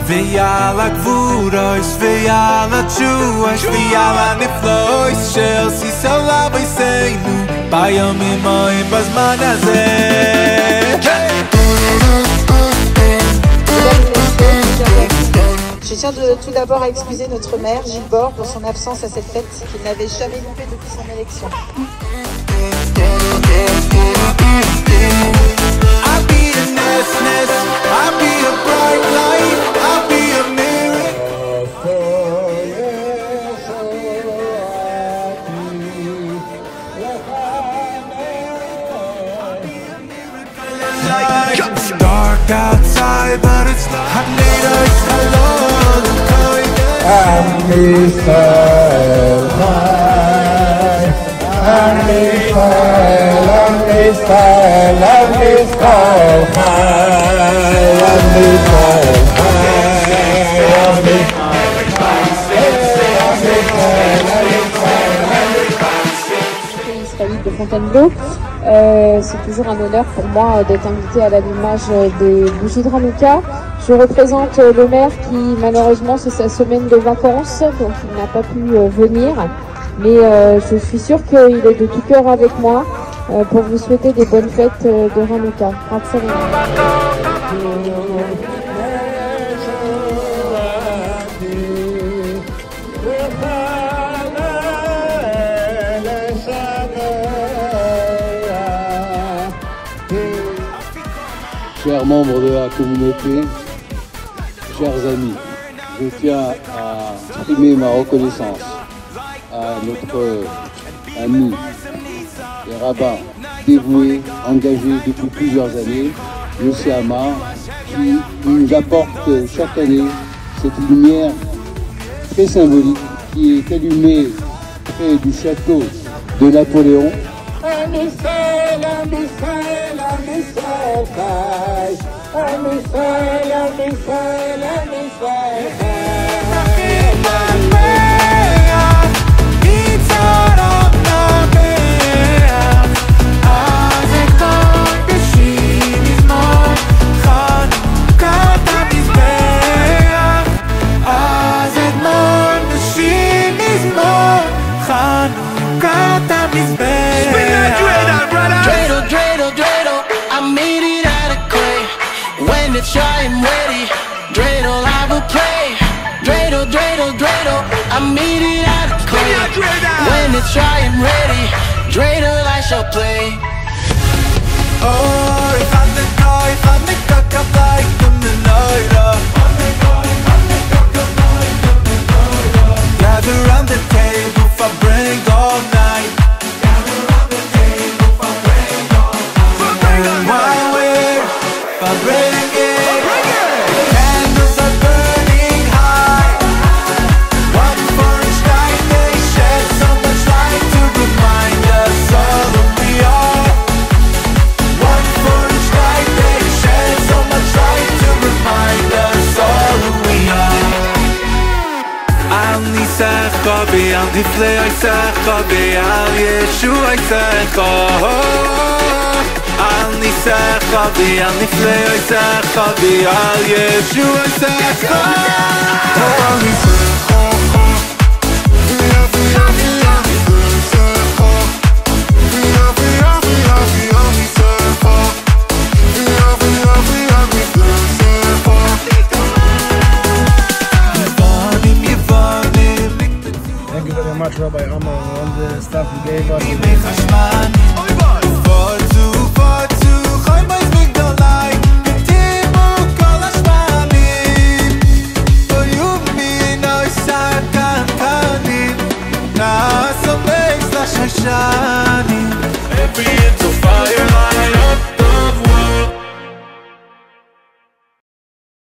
ויאללה גבורוס, ויאללה תשוש, ויאללה נפלויס של סיסלה ביסנו בימים ההם בזמן הזה. Je tiens tout d'abord à excuser notre maire, Gilles Bord, pour son absence à cette fête qu'il n'avait jamais loupé depuis son élection. Dark outside, but it's hot later. It's hello, de Fontainebleau. C'est toujours un honneur pour moi d'être invité à l'allumage des bougies de Hanoucca. Je représente le maire qui malheureusement c'est sa semaine de vacances, donc il n'a pas pu venir. Mais je suis sûre qu'il est de tout cœur avec moi pour vous souhaiter des bonnes fêtes de Hanoucca. Chers membres de la communauté, chers amis, je tiens à exprimer ma reconnaissance à notre ami et rabbin dévoué, engagé depuis plusieurs années, Yossi Amar, qui nous apporte chaque année cette lumière très symbolique qui est allumée près du château de Napoléon. I'm ready, dreidel I will play, dreidel, dreidel, dreidel, I meet it at a clay. When it's dry and ready, dreidel I shall play. Oh, if Hanoucca come like the menorah. Gather round the table for bring all night. Gather round the table for bring all night. Why we're for bring it. Candles are burning high. One for each night they shed so much light to remind us all who we are. One for each night they shed so much light to remind us all who we are. Al nisecha be'al diffuser be'al yeshuasecha. Al nisecha be'al diffuser be'al yeshuasecha. Al nisecha. Thank you very much, Rabbi Amar, and all the stuff you gave us. shining. Every into fire.